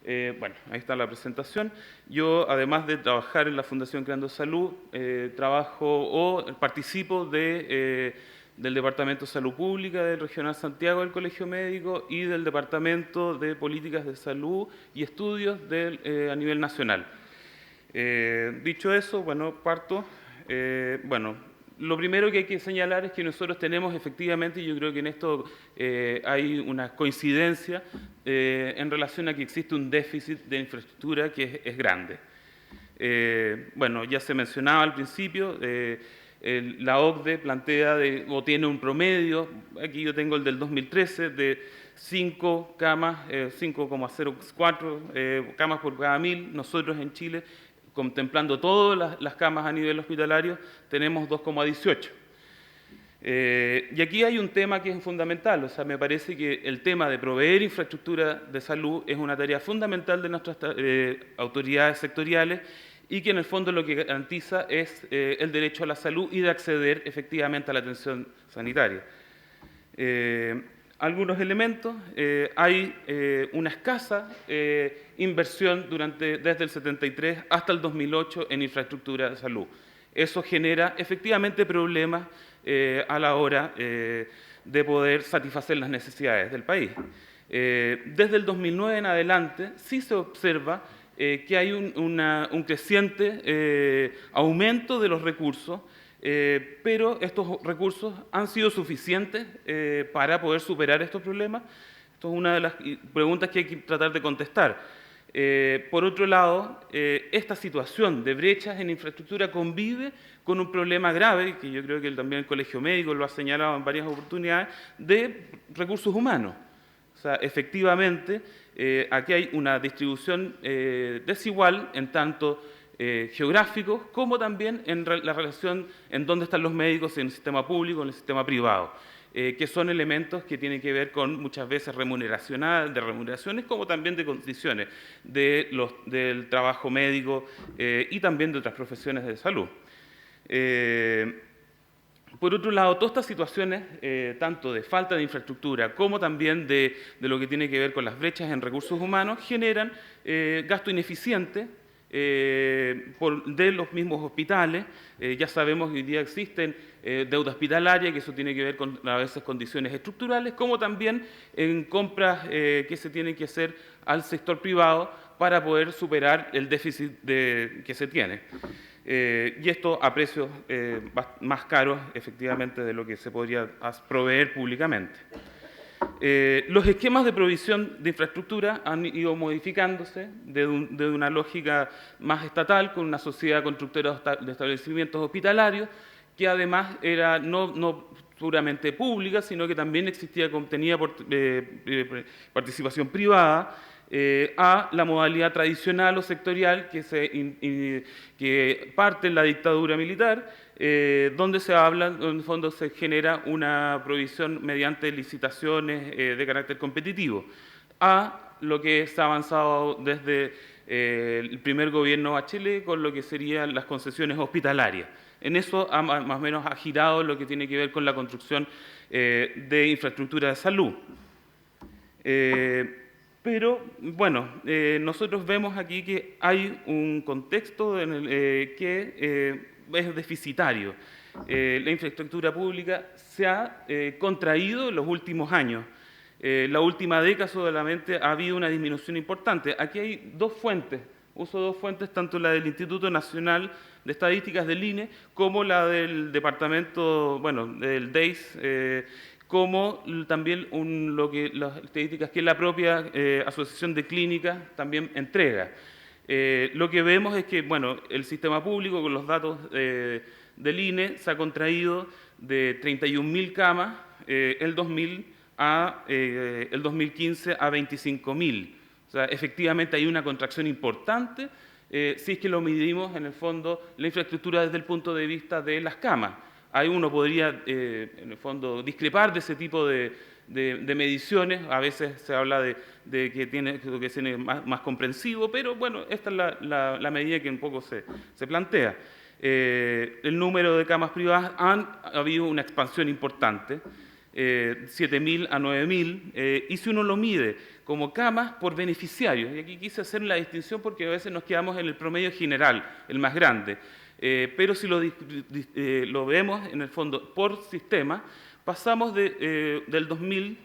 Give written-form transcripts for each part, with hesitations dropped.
Bueno, ahí está la presentación. Yo, además de trabajar en la Fundación Creando Salud, trabajo o participo del Departamento de Salud Pública del Regional Santiago del Colegio Médico y del Departamento de Políticas de Salud y Estudios a nivel nacional. Dicho eso, bueno, parto. Bueno, lo primero que hay que señalar es que nosotros tenemos efectivamente, y yo creo que en esto hay una coincidencia en relación a que existe un déficit de infraestructura que es grande. Bueno, ya se mencionaba al principio, la OCDE plantea o tiene un promedio, aquí yo tengo el del 2013, de 5 camas, 5,04 camas por cada 1000. Nosotros en Chile, contemplando todas las camas a nivel hospitalario, tenemos 2,18. Y aquí hay un tema que es fundamental, o sea, me parece que el tema de proveer infraestructura de salud es una tarea fundamental de nuestras autoridades sectoriales y que en el fondo lo que garantiza es el derecho a la salud y de acceder efectivamente a la atención sanitaria. Algunos elementos, hay una escasa inversión desde el 73 hasta el 2008 en infraestructura de salud. Eso genera efectivamente problemas a la hora de poder satisfacer las necesidades del país. Desde el 2009 en adelante sí se observa que hay un creciente aumento de los recursos, pero estos recursos han sido suficientes para poder superar estos problemas. Esto es una de las preguntas que hay que tratar de contestar. Por otro lado, esta situación de brechas en infraestructura convive con un problema grave, que yo creo que también el Colegio Médico lo ha señalado en varias oportunidades, de recursos humanos. O sea, efectivamente, aquí hay una distribución desigual en tanto geográficos como también en la relación en dónde están los médicos, en el sistema público o en el sistema privado. Que son elementos que tienen que ver con muchas veces remuneraciones, como también de condiciones del trabajo médico y también de otras profesiones de salud. Por otro lado, todas estas situaciones, tanto de falta de infraestructura como también de lo que tiene que ver con las brechas en recursos humanos, generan gasto ineficiente de los mismos hospitales. Ya sabemos que hoy día existen deuda hospitalaria, que eso tiene que ver con a veces condiciones estructurales, como también en compras que se tienen que hacer al sector privado para poder superar el déficit que se tiene. Y esto a precios más caros, efectivamente, de lo que se podría proveer públicamente. Los esquemas de provisión de infraestructura han ido modificándose de una lógica más estatal, con una sociedad constructora de establecimientos hospitalarios, que además era no puramente pública, sino que también tenía participación privada, a la modalidad tradicional o sectorial que parte en la dictadura militar, donde en el fondo se genera una provisión mediante licitaciones de carácter competitivo, a lo que se ha avanzado desde el primer gobierno Bachelet con lo que serían las concesiones hospitalarias. En eso más o menos ha girado lo que tiene que ver con la construcción de infraestructura de salud. Pero, bueno, nosotros vemos aquí que hay un contexto que es deficitario. La infraestructura pública se ha contraído en los últimos años. La última década solamente ha habido una disminución importante. Aquí hay dos fuentes. Uso dos fuentes, tanto la del Instituto Nacional de Estadísticas del INE como la del Departamento, bueno, del DEIS, como también las estadísticas que la propia Asociación de Clínicas también entrega. Lo que vemos es que, bueno, el sistema público, con los datos del INE, se ha contraído de 31.000 camas el 2000 el 2015 a 25.000. O sea, efectivamente hay una contracción importante si es que lo medimos, en el fondo, la infraestructura desde el punto de vista de las camas. Ahí uno podría, en el fondo, discrepar de ese tipo de mediciones. A veces se habla de que tiene que ser más comprensivo, pero bueno, esta es la medida que un poco se plantea. El número de camas privadas ha habido una expansión importante. 7.000 a 9.000, y si uno lo mide como camas por beneficiarios, y aquí quise hacer la distinción porque a veces nos quedamos en el promedio general, el más grande, pero si lo vemos en el fondo por sistema, pasamos del 2000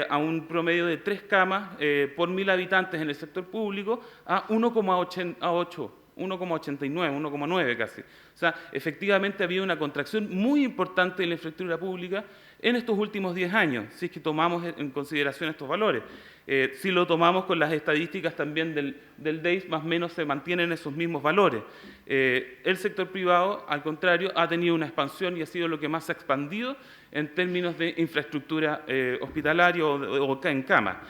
a un promedio de 3 camas por 1.000 habitantes en el sector público a 1,88, 1,89, 1,9 casi. O sea, efectivamente había una contracción muy importante de la infraestructura pública en estos últimos 10 años, si es que tomamos en consideración estos valores. Si lo tomamos con las estadísticas también del DEIS, más o menos se mantienen esos mismos valores. El sector privado, al contrario, ha tenido una expansión y ha sido lo que más se ha expandido en términos de infraestructura hospitalaria o en cama.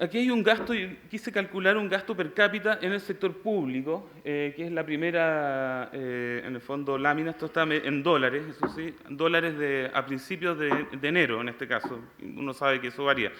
Aquí hay un gasto, y quise calcular un gasto per cápita en el sector público, que es la primera, en el fondo, lámina. Esto está en dólares, eso sí, dólares a principios de enero, en este caso. Uno sabe que eso varía.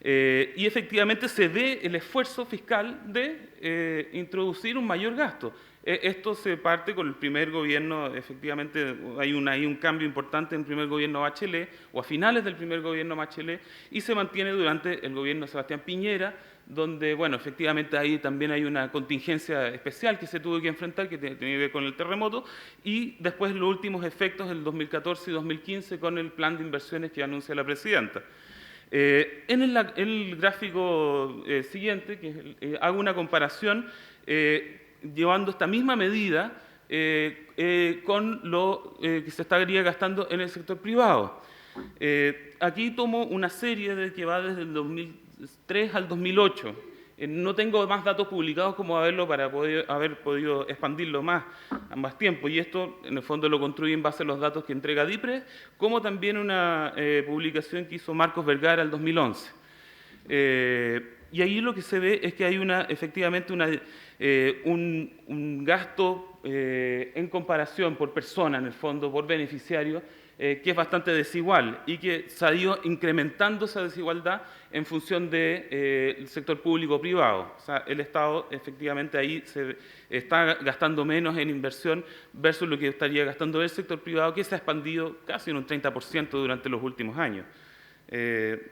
Y efectivamente se ve el esfuerzo fiscal de introducir un mayor gasto. Esto se parte con el primer gobierno, efectivamente hay un cambio importante en el primer gobierno Bachelet, o a finales del primer gobierno Bachelet, y se mantiene durante el gobierno de Sebastián Piñera, donde, bueno, efectivamente ahí también hay una contingencia especial que se tuvo que enfrentar, que tiene que ver con el terremoto, y después los últimos efectos en 2014 y 2015 con el plan de inversiones que anuncia la presidenta. En el gráfico siguiente, hago una comparación llevando esta misma medida con lo que se estaría gastando en el sector privado. Aquí tomo una serie que va desde el 2003 al 2008. No tengo más datos publicados como para haber podido expandirlo más tiempo, y esto en el fondo lo construye en base a los datos que entrega DIPRE, como también una publicación que hizo Marcos Vergara el 2011. Y ahí lo que se ve es que hay efectivamente un gasto en comparación por persona, en el fondo, por beneficiario, que es bastante desigual y que se ha ido incrementando esa desigualdad en función del sector público-privado. O sea, el Estado efectivamente ahí se está gastando menos en inversión versus lo que estaría gastando el sector privado, que se ha expandido casi en un 30% durante los últimos años.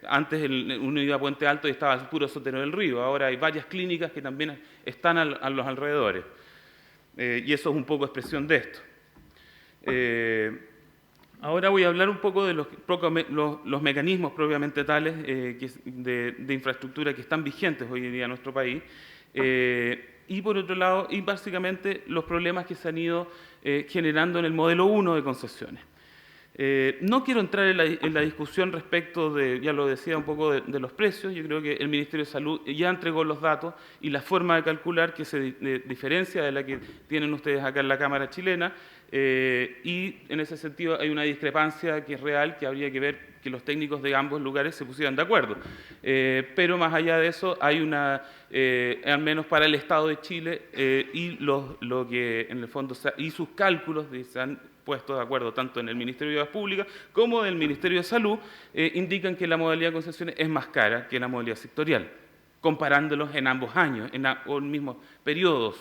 Antes uno iba a Puente Alto y estaba el puro Sotero del Río, ahora hay varias clínicas que también están a los alrededores, y eso es un poco expresión de esto. Ahora voy a hablar un poco de los mecanismos propiamente tales de infraestructura que están vigentes hoy en día en nuestro país, y por otro lado, y básicamente los problemas que se han ido generando en el modelo 1 de concesiones. No quiero entrar en la discusión respecto de, ya lo decía un poco, de los precios. Yo creo que el Ministerio de Salud ya entregó los datos y la forma de calcular que se diferencia de la que tienen ustedes acá en la Cámara chilena, y en ese sentido hay una discrepancia que es real, que habría que ver que los técnicos de ambos lugares se pusieran de acuerdo. Pero más allá de eso, hay al menos para el Estado de Chile, y lo que en el fondo, y sus cálculos se han puesto de acuerdo tanto en el Ministerio de Obras Públicas como en el Ministerio de Salud, indican que la modalidad de concesiones es más cara que la modalidad sectorial, comparándolos en ambos años, en mismos periodos,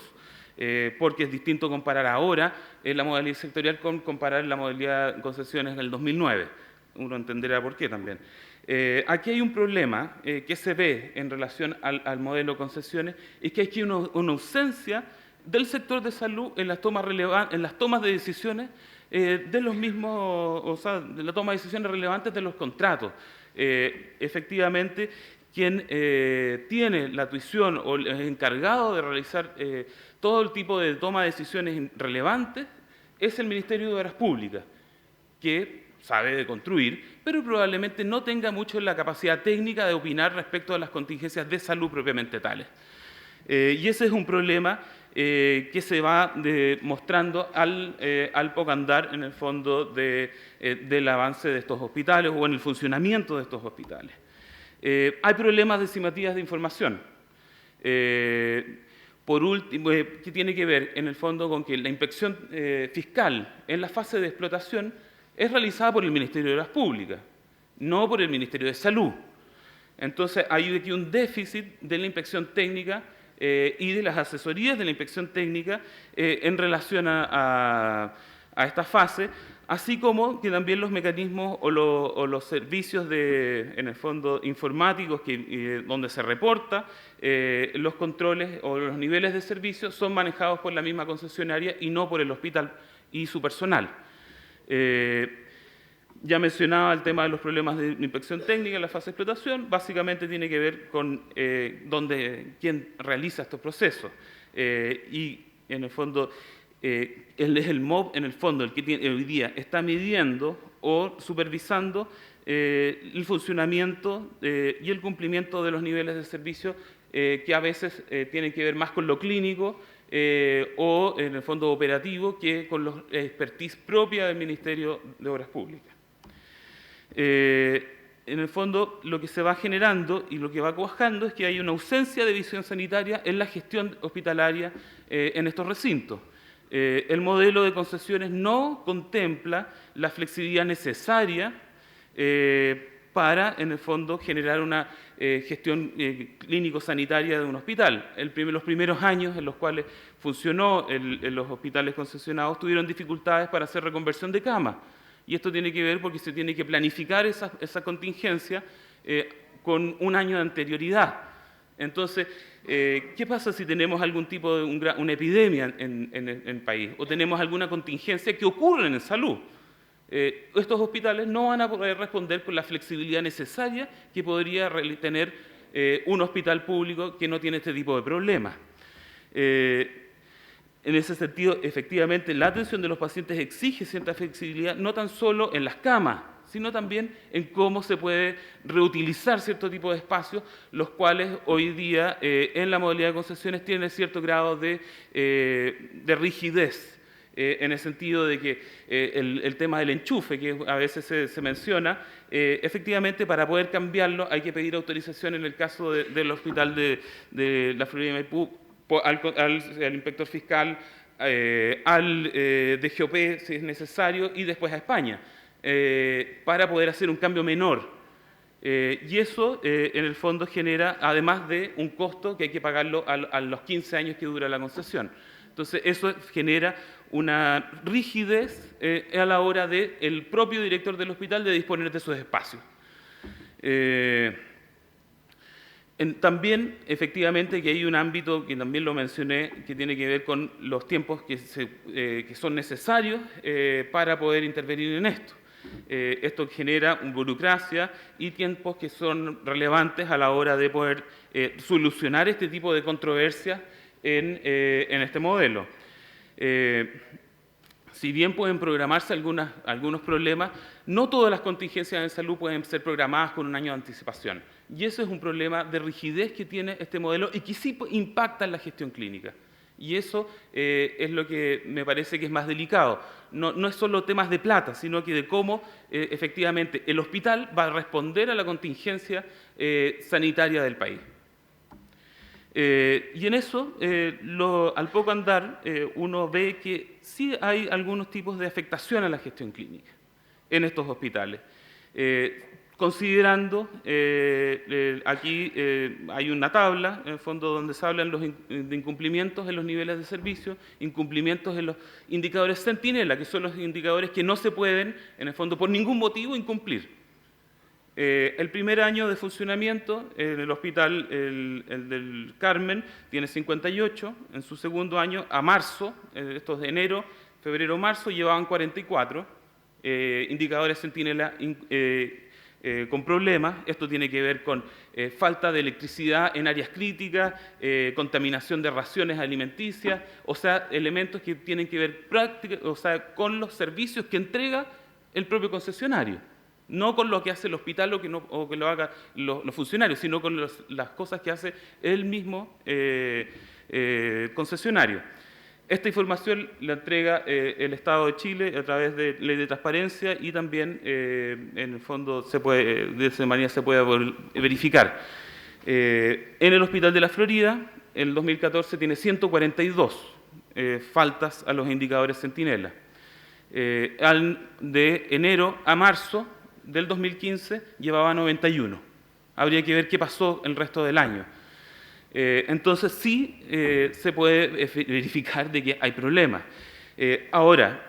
porque es distinto comparar ahora la modalidad sectorial con comparar la modalidad de concesiones en el 2009. Uno entenderá por qué también. Aquí hay un problema que se ve en relación al modelo de concesiones, es que hay aquí una ausencia del sector de salud en las tomas de decisiones de los mismos, o sea, de la toma de decisiones relevantes de los contratos. Efectivamente, quien tiene la tuición o es encargado de realizar todo el tipo de toma de decisiones relevantes es el Ministerio de Obras Públicas, que sabe de construir, pero probablemente no tenga mucho la capacidad técnica de opinar respecto a las contingencias de salud propiamente tales. Y ese es un problema que se va mostrando al poco andar, en el fondo, del avance de estos hospitales o en el funcionamiento de estos hospitales. Hay problemas de simetrías de información. Por último, que tiene que ver, en el fondo, con que la inspección fiscal en la fase de explotación es realizada por el Ministerio de Obras Públicas, no por el Ministerio de Salud. Entonces, hay aquí un déficit de la inspección técnica y de las asesorías de la inspección técnica en relación a esta fase, así como que también los mecanismos o los servicios en el fondo informáticos donde se reporta, los controles o los niveles de servicio son manejados por la misma concesionaria y no por el hospital y su personal. Ya mencionaba el tema de los problemas de inspección técnica en la fase de explotación. Básicamente tiene que ver con quién realiza estos procesos. Y en el fondo, él es el MOB, en el fondo, el que hoy día está midiendo o supervisando el funcionamiento y el cumplimiento de los niveles de servicio que a veces tienen que ver más con lo clínico o en el fondo operativo que con la expertise propia del Ministerio de Obras Públicas. En el fondo, lo que se va generando y lo que va cuajando es que hay una ausencia de visión sanitaria en la gestión hospitalaria en estos recintos. El modelo de concesiones no contempla la flexibilidad necesaria para, en el fondo, generar una gestión clínico-sanitaria de un hospital. Los primeros años en los cuales funcionó en los hospitales concesionados tuvieron dificultades para hacer reconversión de camas. Y esto tiene que ver porque se tiene que planificar esa contingencia con un año de anterioridad. Entonces, ¿qué pasa si tenemos algún tipo de una epidemia en el país o tenemos alguna contingencia que ocurre en salud? Estos hospitales no van a poder responder con la flexibilidad necesaria que podría tener un hospital público que no tiene este tipo de problemas. En ese sentido, efectivamente, la atención de los pacientes exige cierta flexibilidad, no tan solo en las camas, sino también en cómo se puede reutilizar cierto tipo de espacios, los cuales hoy día en la modalidad de concesiones tienen cierto grado de rigidez, en el sentido de que el tema del enchufe, que a veces se menciona, efectivamente para poder cambiarlo hay que pedir autorización en el caso del hospital de la Florida y Maipú, al inspector fiscal, al DGOP si es necesario y después a España, para poder hacer un cambio menor. Y eso en el fondo genera, además de un costo que hay que pagarlo a los 15 años que dura la concesión. Entonces eso genera una rigidez a la hora del propio director del hospital de disponer de esos espacios. También, efectivamente, que hay un ámbito que también lo mencioné, que tiene que ver con los tiempos que son necesarios para poder intervenir en esto. Esto genera burocracia y tiempos que son relevantes a la hora de poder solucionar este tipo de controversias en este modelo. Si bien pueden programarse algunos problemas, no todas las contingencias en salud pueden ser programadas con un año de anticipación. Y eso es un problema de rigidez que tiene este modelo y que sí impacta en la gestión clínica. Y eso es lo que me parece que es más delicado. No es solo temas de plata, sino que de cómo efectivamente el hospital va a responder a la contingencia sanitaria del país. Y en eso, al poco andar, uno ve que sí hay algunos tipos de afectación a la gestión clínica en estos hospitales. Considerando, aquí hay una tabla, en el fondo, donde se hablan de incumplimientos en los niveles de servicio, incumplimientos en los indicadores centinela, que son los indicadores que no se pueden, en el fondo, por ningún motivo incumplir. El primer año de funcionamiento en el hospital, el del Carmen, tiene 58, en su segundo año, a marzo, estos de enero, febrero, marzo, llevaban 44 indicadores centinela con problemas. Esto tiene que ver con falta de electricidad en áreas críticas, contaminación de raciones alimenticias, o sea, elementos que tienen que ver con los servicios que entrega el propio concesionario. No con lo que hace el hospital o que lo hagan los funcionarios, sino con las cosas que hace el mismo concesionario. Esta información la entrega el Estado de Chile a través de Ley de Transparencia y también, en el fondo, de esa manera se puede verificar. En el Hospital de la Florida, en el 2014 tiene 142 faltas a los indicadores centinela. De enero a marzo del 2015 llevaba 91. Habría que ver qué pasó el resto del año. Entonces sí se puede verificar de que hay problemas. Ahora,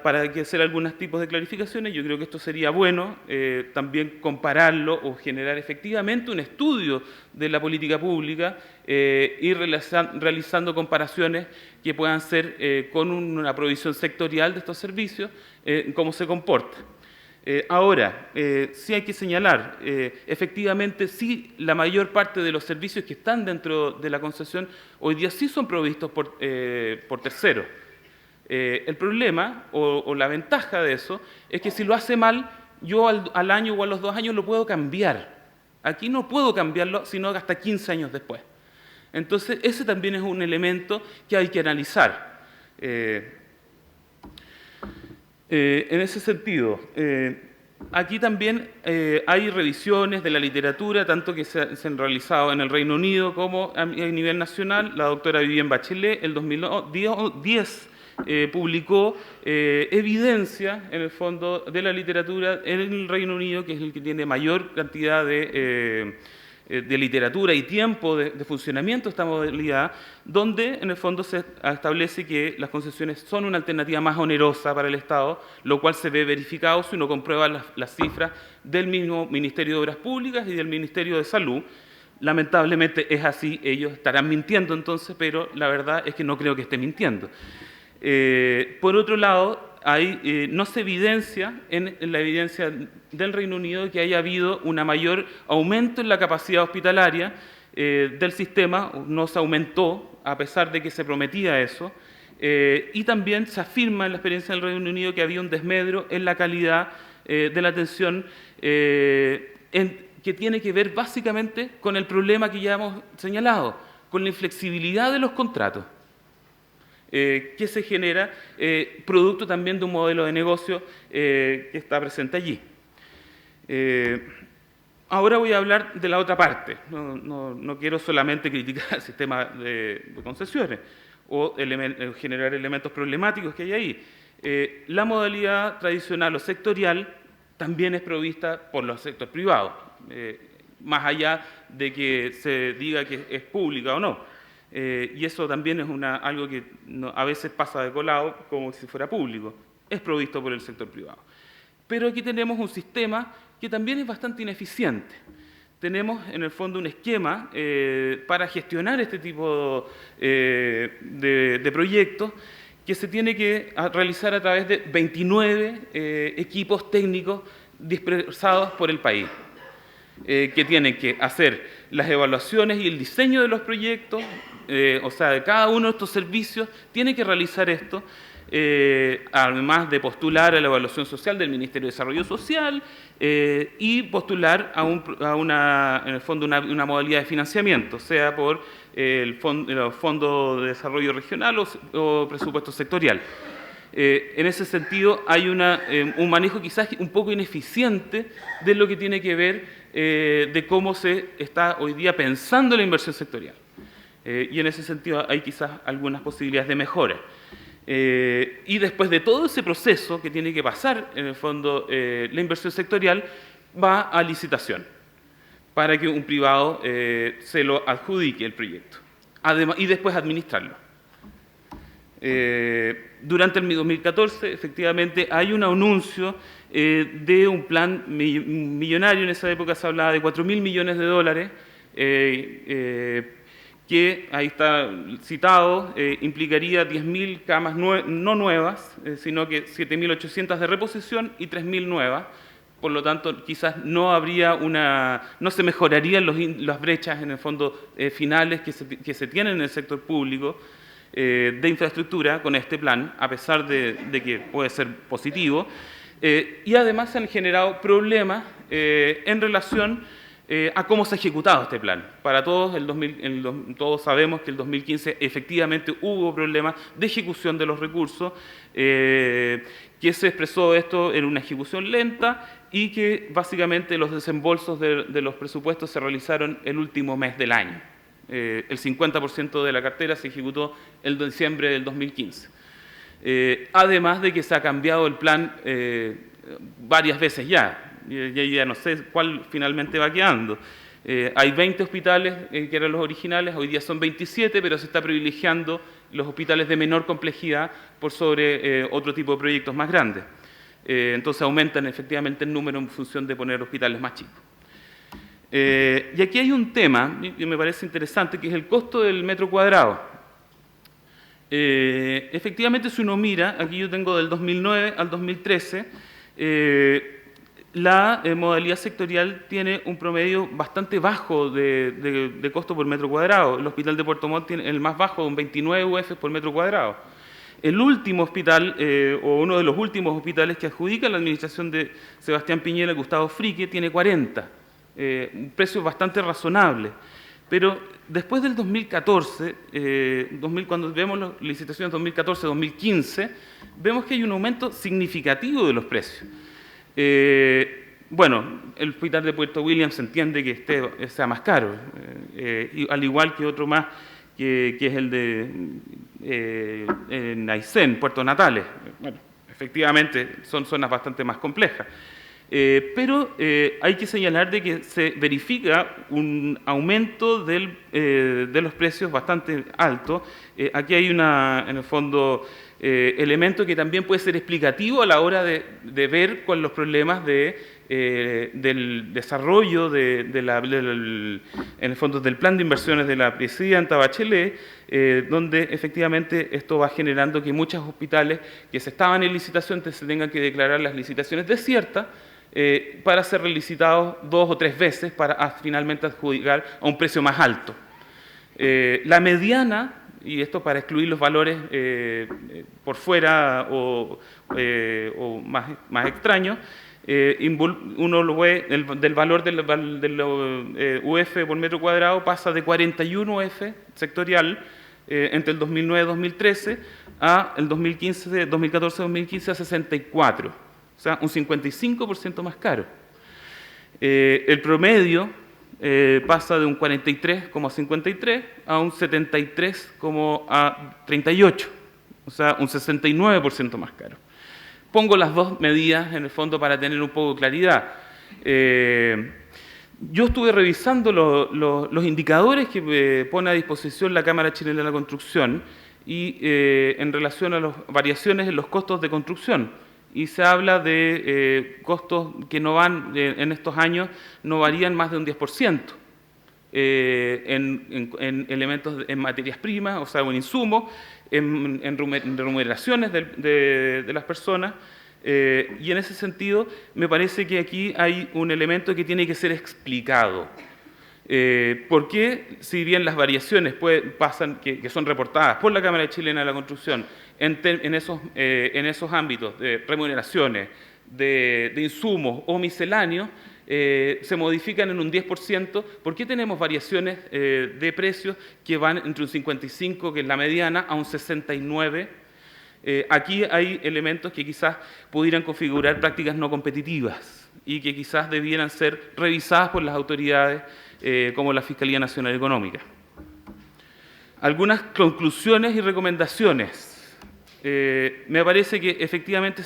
para que hacer algunos tipos de clarificaciones, yo creo que esto sería bueno, también compararlo o generar efectivamente un estudio de la política pública y realizando comparaciones que puedan ser con una provisión sectorial de estos servicios, cómo se comporta. Ahora, sí hay que señalar, efectivamente, sí, la mayor parte de los servicios que están dentro de la concesión hoy día sí son provistos por terceros. El problema o la ventaja de eso es que si lo hace mal, yo al año o a los 2 años lo puedo cambiar. Aquí no puedo cambiarlo sino hasta 15 años después. Entonces, ese también es un elemento que hay que analizar. En ese sentido, aquí también hay revisiones de la literatura, tanto que se han realizado en el Reino Unido como a nivel nacional. La doctora Vivienne Bachelet, en 2010, publicó evidencia, en el fondo, de la literatura en el Reino Unido, que es el que tiene mayor cantidad de literatura y tiempo de funcionamiento de esta modalidad, donde en el fondo se establece que las concesiones son una alternativa más onerosa para el Estado, lo cual se ve verificado si uno comprueba las cifras del mismo Ministerio de Obras Públicas y del Ministerio de Salud. Lamentablemente es así, ellos estarán mintiendo entonces, pero la verdad es que no creo que esté mintiendo. Por otro lado, no se evidencia en la evidencia del Reino Unido que haya habido un mayor aumento en la capacidad hospitalaria del sistema, no se aumentó a pesar de que se prometía eso, y también se afirma en la experiencia del Reino Unido que había un desmedro en la calidad de la atención que tiene que ver básicamente con el problema que ya hemos señalado, con la inflexibilidad de los contratos. Que se genera producto también de un modelo de negocio que está presente allí. Ahora voy a hablar de la otra parte. No quiero solamente criticar el sistema de concesiones o generar elementos problemáticos que hay ahí. La modalidad tradicional o sectorial también es provista por los sectores privados, más allá de que se diga que es pública o no. Y eso también es algo que a veces pasa de colado como si fuera público. Es provisto por el sector privado. Pero aquí tenemos un sistema que también es bastante ineficiente. Tenemos en el fondo un esquema para gestionar este tipo de proyectos que se tiene que realizar a través de 29 equipos técnicos dispersados por el país, que tienen que hacer las evaluaciones y el diseño de los proyectos, o sea, de cada uno de estos servicios, tiene que realizar esto, además de postular a la evaluación social del Ministerio de Desarrollo Social y postular en el fondo una modalidad de financiamiento, sea por el Fondo de Desarrollo Regional o presupuesto sectorial. En ese sentido, hay un manejo quizás un poco ineficiente de lo que tiene que ver de cómo se está hoy día pensando la inversión sectorial. Y en ese sentido hay quizás algunas posibilidades de mejora. Y después de todo ese proceso que tiene que pasar, en el fondo, la inversión sectorial va a licitación para que un privado se lo adjudique el proyecto y después administrarlo. Durante el 2014, efectivamente, hay un anuncio de un plan millonario. En esa época se hablaba de 4.000 millones de dólares, que ahí está citado, implicaría 10.000 camas no nuevas, sino que 7.800 de reposición y 3.000 nuevas. Por lo tanto, quizás no se mejorarían las brechas en el fondo finales que se tienen en el sector público de infraestructura con este plan, a pesar de que puede ser positivo. Y además se han generado problemas en relación a cómo se ha ejecutado este plan. Para todos, todos sabemos que el 2015 efectivamente hubo problemas de ejecución de los recursos, que se expresó esto en una ejecución lenta y que básicamente los desembolsos de los presupuestos se realizaron el último mes del año. El 50% de la cartera se ejecutó el diciembre del 2015. Además de que se ha cambiado el plan varias veces ya. Ya no sé cuál finalmente va quedando. Hay 20 hospitales que eran los originales, hoy día son 27, pero se está privilegiando los hospitales de menor complejidad por sobre otro tipo de proyectos más grandes. Entonces aumentan efectivamente el número en función de poner hospitales más chicos. Y aquí hay un tema que me parece interesante, que es el costo del metro cuadrado. Efectivamente, si uno mira, aquí yo tengo del 2009 al 2013, la modalidad sectorial tiene un promedio bastante bajo de costo por metro cuadrado. El hospital de Puerto Montt tiene el más bajo, un 29 UF por metro cuadrado. El último hospital, o uno de los últimos hospitales que adjudica la administración de Sebastián Piñera, Gustavo Frique, tiene 40. Un precio bastante razonable. Pero después del 2014, cuando vemos las licitaciones 2014-2015, vemos que hay un aumento significativo de los precios. Bueno, el hospital de Puerto Williams se entiende que sea más caro, al igual que otro más, que es el de en Aysén, Puerto Natales. Bueno, efectivamente son zonas bastante más complejas. Pero hay que señalar de que se verifica un aumento de los precios bastante alto. Aquí hay en el fondo, elemento que también puede ser explicativo a la hora de ver cuáles los problemas del desarrollo en el fondo del plan de inversiones de la presidenta Bachelet, donde efectivamente esto va generando que muchos hospitales que se estaban en licitación se tengan que declarar las licitaciones desiertas, para ser relicitados 2 o 3 veces para finalmente adjudicar a un precio más alto. La mediana, y esto para excluir los valores por fuera o más extraños, uno lo ve del valor del UF por metro cuadrado pasa de 41 UF sectorial entre el 2009-2013 a el 2014-2015 a 64. O sea, un 55% más caro. El promedio pasa de un 43,53 a un 73,38, o sea, un 69% más caro. Pongo las dos medidas en el fondo para tener un poco de claridad. Yo estuve revisando los indicadores que pone a disposición la Cámara Chilena de la Construcción y en relación a las variaciones en los costos de construcción. Y se habla de costos que no van, en estos años, no varían más de un 10%. En elementos, en materias primas, o sea, en insumos, en remuneraciones de las personas. Y en ese sentido, me parece que aquí hay un elemento que tiene que ser explicado. Porque, si bien las variaciones pasan, que son reportadas por la Cámara Chilena de la Construcción en esos ámbitos de remuneraciones, de insumos o misceláneos, se modifican en un 10%, ¿por qué tenemos variaciones de precios que van entre un 55, que es la mediana, a un 69? Aquí hay elementos que quizás pudieran configurar prácticas no competitivas y que quizás debieran ser revisadas por las autoridades como la Fiscalía Nacional Económica. Algunas conclusiones y recomendaciones. Me parece que efectivamente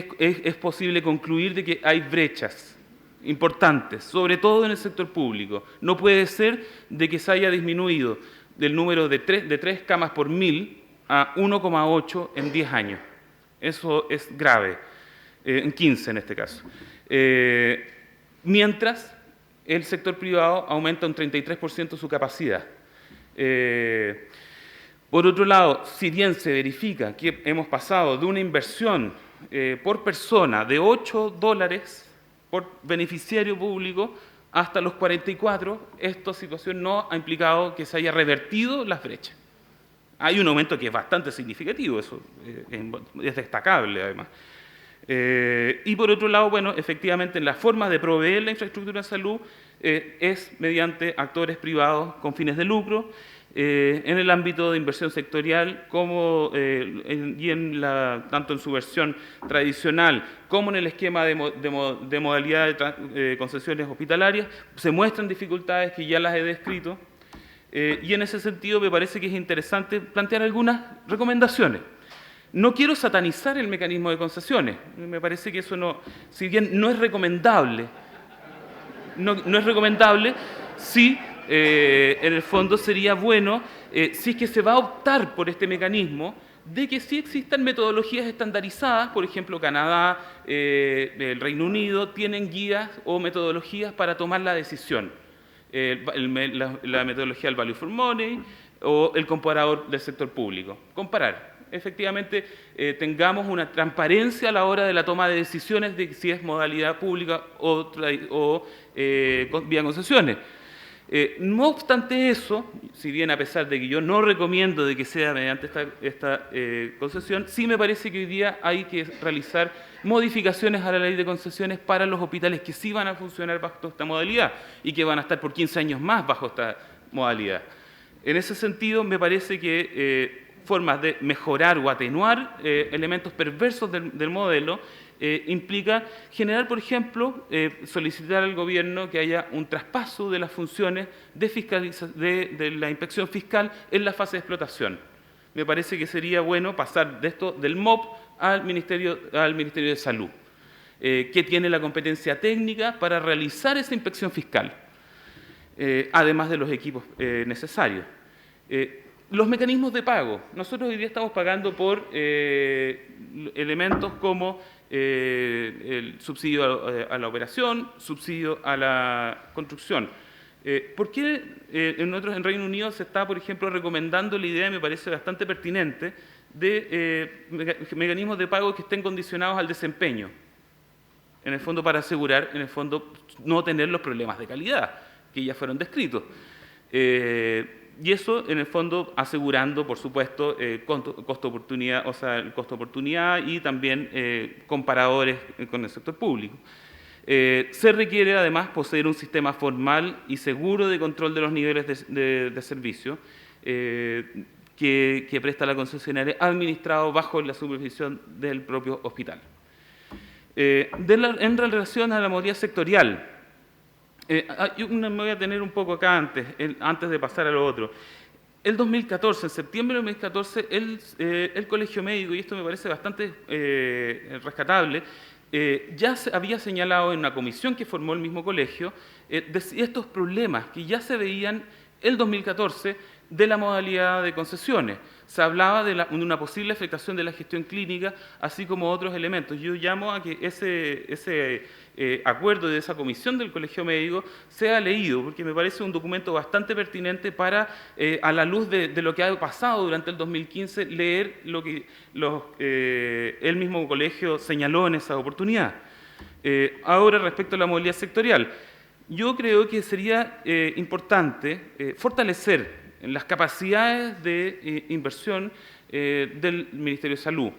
es posible concluir de que hay brechas importantes, sobre todo en el sector público. No puede ser de que se haya disminuido del número de 3 camas por 1000 a 1,8 en 10 años. Eso es grave, en 15 en este caso. Mientras el sector privado aumenta un 33% su capacidad. Por otro lado, si bien se verifica que hemos pasado de una inversión por persona de $8 por beneficiario público hasta los 44, esta situación no ha implicado que se haya revertido las brechas. Hay un aumento que es bastante significativo, eso es destacable además. Y por otro lado, bueno, efectivamente la forma de proveer la infraestructura de salud es mediante actores privados con fines de lucro, en el ámbito de inversión sectorial, como, tanto en su versión tradicional como en el esquema de modalidad de concesiones hospitalarias, se muestran dificultades que ya las he descrito, y en ese sentido me parece que es interesante plantear algunas recomendaciones. No quiero satanizar el mecanismo de concesiones, me parece que eso no, si bien no es recomendable, sí, en el fondo sería bueno si es que se va a optar por este mecanismo, de que sí existan metodologías estandarizadas, por ejemplo, Canadá, el Reino Unido, tienen guías o metodologías para tomar la decisión. La metodología del value for money o el comparador del sector público. Comparar. Efectivamente, tengamos una transparencia a la hora de la toma de decisiones de si es modalidad pública o vía concesiones. No obstante eso, si bien a pesar de que yo no recomiendo de que sea mediante esta concesión, sí me parece que hoy día hay que realizar modificaciones a la ley de concesiones para los hospitales que sí van a funcionar bajo esta modalidad y que van a estar por 15 años más bajo esta modalidad. En ese sentido, me parece que formas de mejorar o atenuar elementos perversos del modelo implica generar, por ejemplo, solicitar al gobierno que haya un traspaso de las funciones de la inspección fiscal en la fase de explotación. Me parece que sería bueno pasar de esto del MOP al Ministerio de Salud, que tiene la competencia técnica para realizar esa inspección fiscal, además de los equipos necesarios. Los mecanismos de pago. Nosotros hoy día estamos pagando por elementos como el subsidio a la operación, subsidio a la construcción. ¿Por qué en Reino Unido se está, por ejemplo, recomendando la idea, me parece bastante pertinente, de mecanismos de pago que estén condicionados al desempeño? En el fondo, para asegurar, en el fondo, no tener los problemas de calidad que ya fueron descritos. Y eso, en el fondo, asegurando, por supuesto, costo-oportunidad, o sea, el costo-oportunidad y también comparadores con el sector público. Se requiere, además, poseer un sistema formal y seguro de control de los niveles de servicio que presta la concesionaria, administrado bajo la supervisión del propio hospital. En relación a la modalidad sectorial, yo me voy a tener un poco acá antes de pasar a lo otro. El 2014, en septiembre del 2014, el Colegio Médico, y esto me parece bastante rescatable, ya se había señalado en una comisión que formó el mismo colegio estos problemas que ya se veían el 2014 de la modalidad de concesiones. Se hablaba de una posible afectación de la gestión clínica, así como otros elementos. Yo llamo a que ese acuerdo de esa comisión del Colegio Médico sea leído, porque me parece un documento bastante pertinente para, a la luz de lo que ha pasado durante el 2015, leer lo que el mismo colegio señaló en esa oportunidad. Ahora, respecto a la modalidad sectorial, yo creo que sería importante fortalecer las capacidades de inversión del Ministerio de Salud.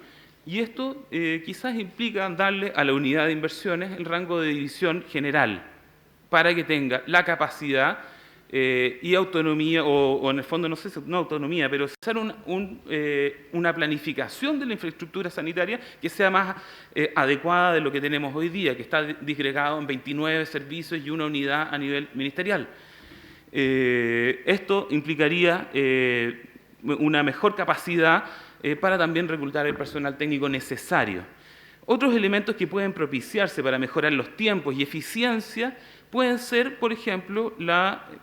Y esto quizás implica darle a la unidad de inversiones el rango de división general, para que tenga la capacidad y autonomía, o en el fondo, no sé si no autonomía, pero hacer una planificación de la infraestructura sanitaria que sea más adecuada de lo que tenemos hoy día, que está disgregado en 29 servicios y una unidad a nivel ministerial. Esto implicaría una mejor capacidad para también reclutar el personal técnico necesario. Otros elementos que pueden propiciarse para mejorar los tiempos y eficiencia pueden ser, por ejemplo,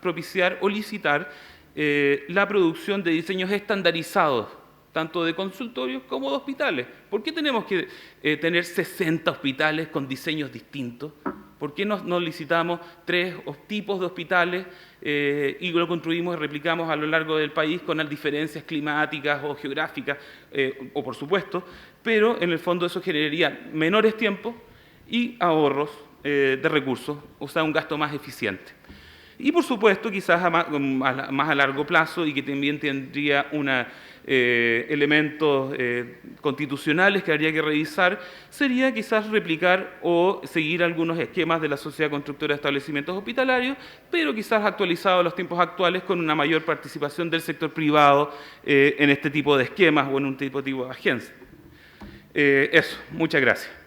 propiciar o licitar la producción de diseños estandarizados, tanto de consultorios como de hospitales. ¿Por qué tenemos que tener 60 hospitales con diseños distintos? ¿Por qué no licitamos 3 tipos de hospitales y lo construimos y replicamos a lo largo del país con las diferencias climáticas o geográficas, o por supuesto, pero en el fondo eso generaría menores tiempos y ahorros de recursos, o sea, un gasto más eficiente? Y por supuesto, quizás más a largo plazo, y que también tendría elementos constitucionales que habría que revisar, sería quizás replicar o seguir algunos esquemas de la Sociedad Constructora de Establecimientos Hospitalarios, pero quizás actualizados a los tiempos actuales con una mayor participación del sector privado en este tipo de esquemas o en un tipo de agencia. Eso, muchas gracias.